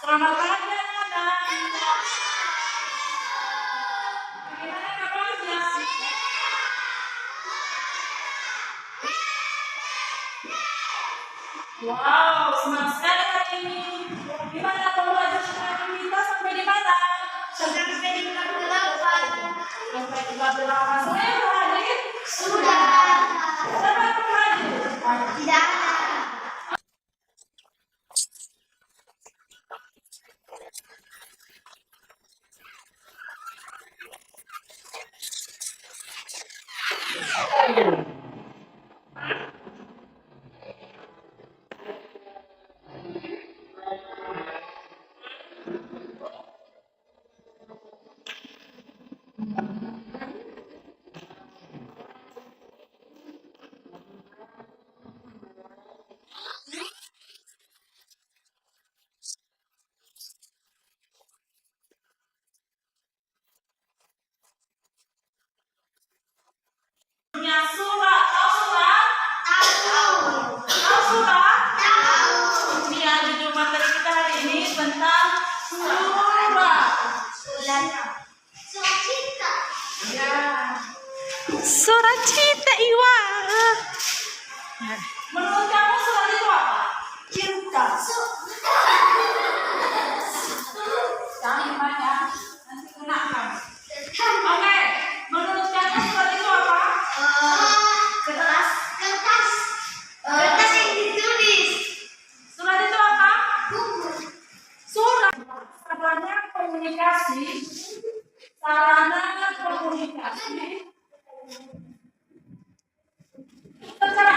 Selamat pagi anak-anak. Bagaimana kabarnya? Wow, senang sekali hari ini. Gimana pembelajaran hari kita sampai di mana? Sampai di 48. Sampai 48. Sudah yang hadir? Sudah. Siapa yang hadir? Tidak ada. Punya surat. Tahu surat? Tahu surat? Ini ya judul materi kita hari ini tentang surat. Surat cinta. Ya. Surat cinta Iwa. Menurut kamu surat itu apa? Cinta. Jangan banyak, nanti kena kamu. Oke, menurut kamu surat itu apa? Kertas. Kertas yang ditulis. Surat itu apa? Buku. Surat. Sarana komunikasi. Sarana komunikasi. Secara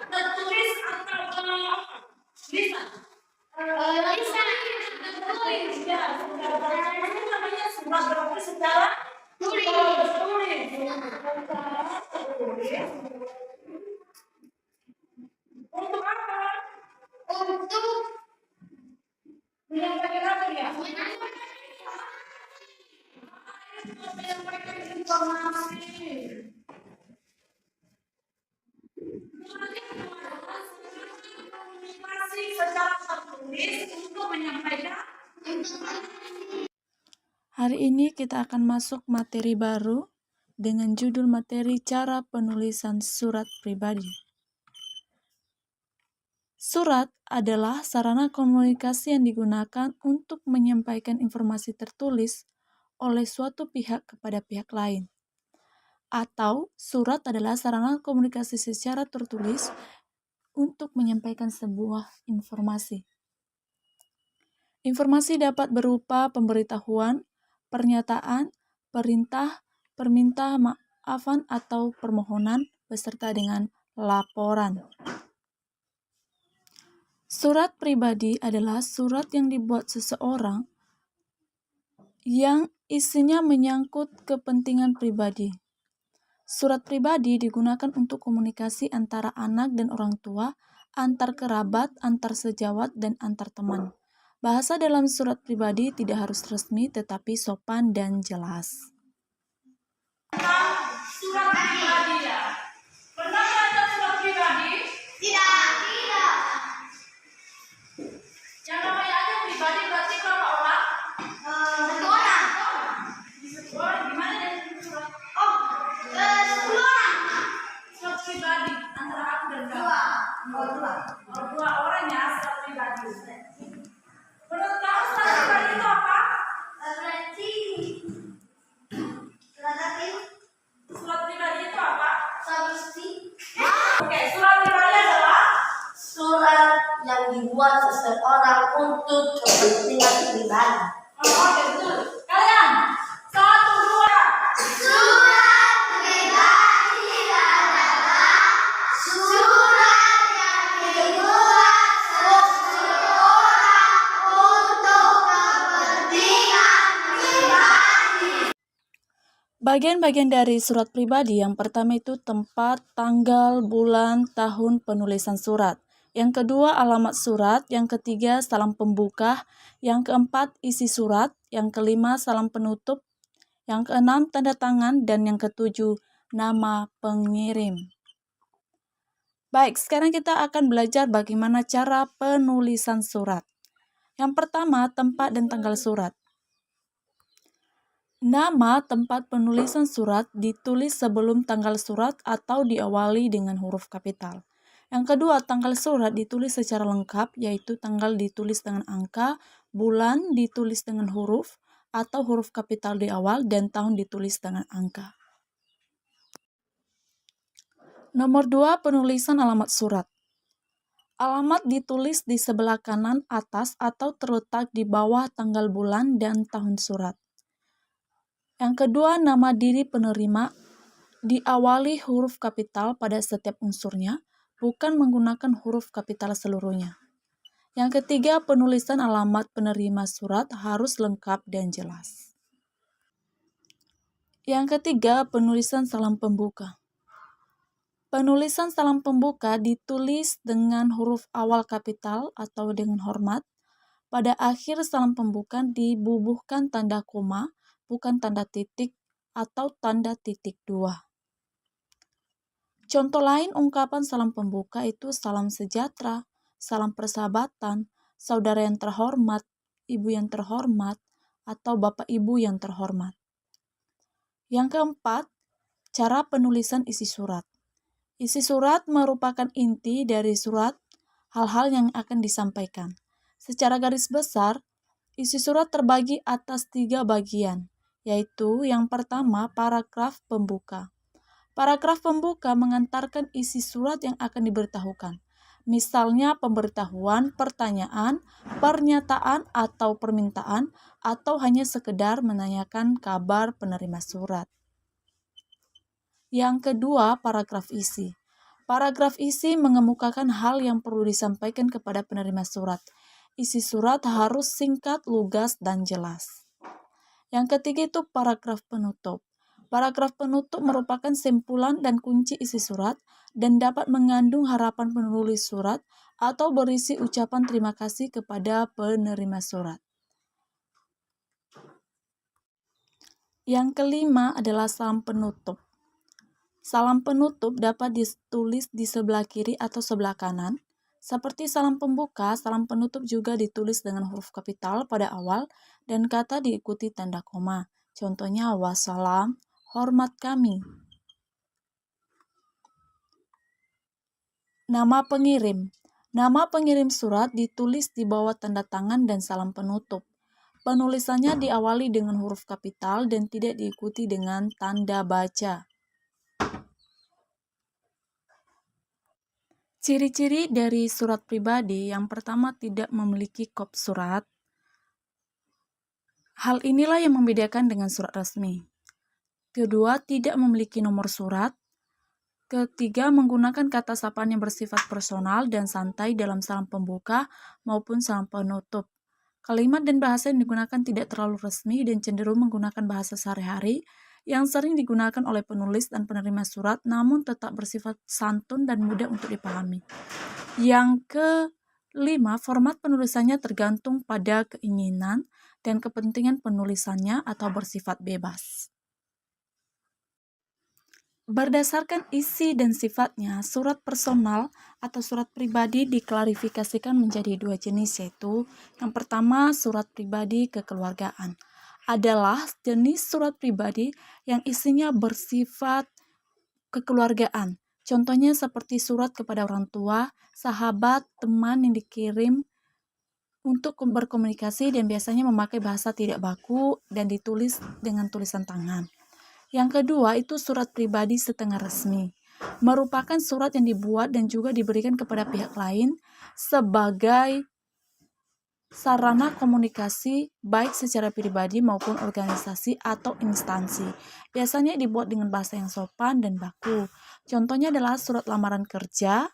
tertulis atau lisan. Lisan. Tertulis ya. Ini namanya surat berarti secara tertulis. Untuk apa? Untuk Menyampaikan apa ya? Menyampaikan informasi. Komunikasi secara tertulis untuk menyampaikan. Hari ini kita akan masuk materi baru dengan judul materi cara penulisan surat pribadi. Surat adalah sarana komunikasi yang digunakan untuk menyampaikan informasi tertulis oleh suatu pihak kepada pihak lain. Atau surat adalah sarana komunikasi secara tertulis untuk menyampaikan sebuah informasi. Informasi dapat berupa pemberitahuan, pernyataan, perintah, permintaan atau permohonan beserta dengan laporan. Surat pribadi adalah surat yang dibuat seseorang yang isinya menyangkut kepentingan pribadi. Surat pribadi digunakan untuk komunikasi antara anak dan orang tua, antar kerabat, antar sejawat, dan antar teman. Bahasa dalam surat pribadi tidak harus resmi tetapi sopan dan jelas. Surat pribadi ya. Pernah baca surat pribadi? Tidak. Yang namanya aja pribadi berarti berapa orang? Satu orang. Orang gimana dari surat? 10 orang. Surat pribadi antara aku dan kamu. Dua. Dua orang ya surat pribadi. Menurut kamu surat pribadi itu apa? Berarti Surat pribadi itu apa? solusi. Oke, surat pribadi adalah Surat yang dibuat seseorang untuk kepentingan pribadi. oke betul. Kalian satu dua. Surat pribadi adalah surat yang dibuat seseorang untuk kepentingan pribadi. Bagian-bagian dari surat pribadi yang pertama itu tempat, tanggal, bulan, tahun penulisan surat. Yang kedua alamat surat, yang ketiga salam pembuka, yang keempat isi surat, yang kelima salam penutup, yang keenam tanda tangan, dan yang ketujuh nama pengirim. Baik, sekarang kita akan belajar bagaimana cara penulisan surat. Yang pertama, tempat dan tanggal surat. Nama tempat penulisan surat ditulis sebelum tanggal surat atau diawali dengan huruf kapital. Yang kedua, tanggal surat ditulis secara lengkap, yaitu tanggal ditulis dengan angka, bulan ditulis dengan huruf atau huruf kapital di awal, dan tahun ditulis dengan angka. Nomor 2, penulisan alamat surat. Alamat ditulis di sebelah kanan atas atau terletak di bawah tanggal bulan dan tahun surat. Yang kedua, nama diri penerima diawali huruf kapital pada setiap unsurnya, bukan menggunakan huruf kapital seluruhnya. Yang ketiga, penulisan alamat penerima surat harus lengkap dan jelas. Yang ketiga, penulisan salam pembuka. Penulisan salam pembuka ditulis dengan huruf awal kapital atau dengan hormat. Pada akhir salam pembuka dibubuhkan tanda koma, bukan tanda titik atau tanda titik 2. Contoh lain ungkapan salam pembuka itu salam sejahtera, salam persahabatan, saudara yang terhormat, ibu yang terhormat, atau bapak ibu yang terhormat. Yang keempat, cara penulisan isi surat. Isi surat merupakan inti dari surat, hal-hal yang akan disampaikan. Secara garis besar, isi surat terbagi atas 3 bagian, yaitu yang pertama, paragraf pembuka. Paragraf pembuka mengantarkan isi surat yang akan diberitahukan. Misalnya pemberitahuan, pertanyaan, pernyataan atau permintaan, atau hanya sekedar menanyakan kabar penerima surat. Yang kedua, paragraf isi. Paragraf isi mengemukakan hal yang perlu disampaikan kepada penerima surat. Isi surat harus singkat, lugas, dan jelas. Yang ketiga itu paragraf penutup. Paragraf penutup merupakan simpulan dan kunci isi surat dan dapat mengandung harapan penulis surat atau berisi ucapan terima kasih kepada penerima surat. Yang kelima adalah salam penutup. Salam penutup dapat ditulis di sebelah kiri atau sebelah kanan. Seperti salam pembuka, salam penutup juga ditulis dengan huruf kapital pada awal dan kata diikuti tanda koma. Contohnya wassalam, hormat kami. Nama pengirim. Nama pengirim surat ditulis di bawah tanda tangan dan salam penutup. Penulisannya diawali dengan huruf kapital dan tidak diikuti dengan tanda baca. Ciri-ciri dari surat pribadi yang pertama tidak memiliki kop surat. Hal inilah yang membedakan dengan surat resmi. Kedua, tidak memiliki nomor surat. Ketiga, menggunakan kata sapaan yang bersifat personal dan santai dalam salam pembuka maupun salam penutup. Kalimat dan bahasa yang digunakan tidak terlalu resmi dan cenderung menggunakan bahasa sehari-hari yang sering digunakan oleh penulis dan penerima surat namun tetap bersifat santun dan mudah untuk dipahami. Yang kelima, format penulisannya tergantung pada keinginan dan kepentingan penulisannya atau bersifat bebas. Berdasarkan isi dan sifatnya, surat personal atau surat pribadi diklarifikasikan menjadi 2 jenis, yaitu yang pertama, surat pribadi kekeluargaan. Adalah jenis surat pribadi yang isinya bersifat kekeluargaan. Contohnya seperti surat kepada orang tua, sahabat, teman yang dikirim untuk berkomunikasi dan biasanya memakai bahasa tidak baku dan ditulis dengan tulisan tangan. Yang kedua itu surat pribadi setengah resmi. Merupakan surat yang dibuat dan juga diberikan kepada pihak lain sebagai sarana komunikasi baik secara pribadi maupun organisasi atau instansi. Biasanya dibuat dengan bahasa yang sopan dan baku. Contohnya adalah surat lamaran kerja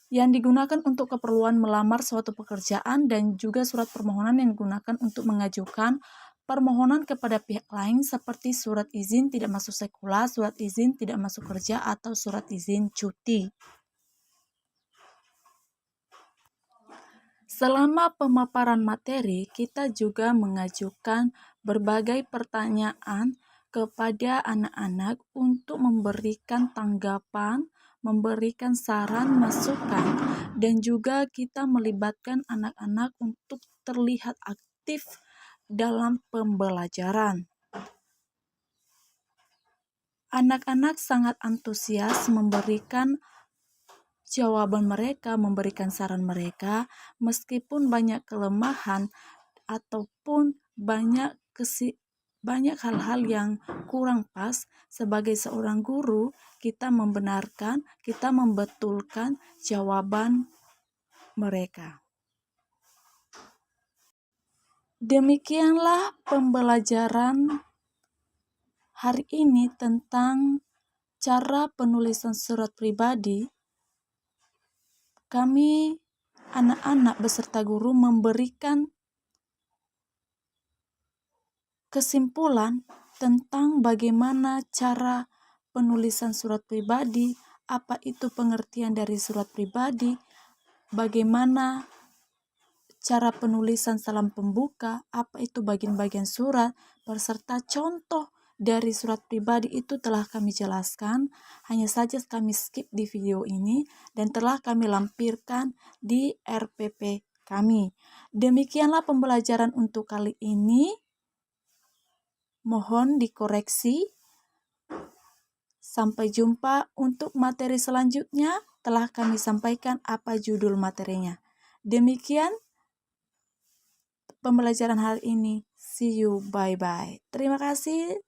yang digunakan untuk keperluan melamar suatu pekerjaan dan juga surat permohonan yang digunakan untuk mengajukan permohonan kepada pihak lain seperti surat izin tidak masuk sekolah, surat izin tidak masuk kerja, atau surat izin cuti. Selama pemaparan materi, kita juga mengajukan berbagai pertanyaan kepada anak-anak untuk memberikan tanggapan memberikan saran, masukan, dan juga kita melibatkan anak-anak untuk terlihat aktif dalam pembelajaran. Anak-anak sangat antusias memberikan jawaban mereka, memberikan saran mereka, meskipun banyak kelemahan ataupun banyak hal-hal yang kurang pas. Sebagai seorang guru, kita membenarkan, kita membetulkan jawaban mereka. Demikianlah pembelajaran hari ini tentang cara penulisan surat pribadi. Kami anak-anak beserta guru memberikan kesimpulan tentang bagaimana cara penulisan surat pribadi, apa itu pengertian dari surat pribadi, bagaimana cara penulisan salam pembuka, apa itu bagian-bagian surat, beserta contoh dari surat pribadi itu telah kami jelaskan. Hanya saja kami skip di video ini dan telah kami lampirkan di RPP kami. Demikianlah pembelajaran untuk kali ini. Mohon dikoreksi. Sampai jumpa untuk materi selanjutnya. Telah kami sampaikan apa judul materinya. Demikian pembelajaran hari ini. See you, bye-bye. Terima kasih.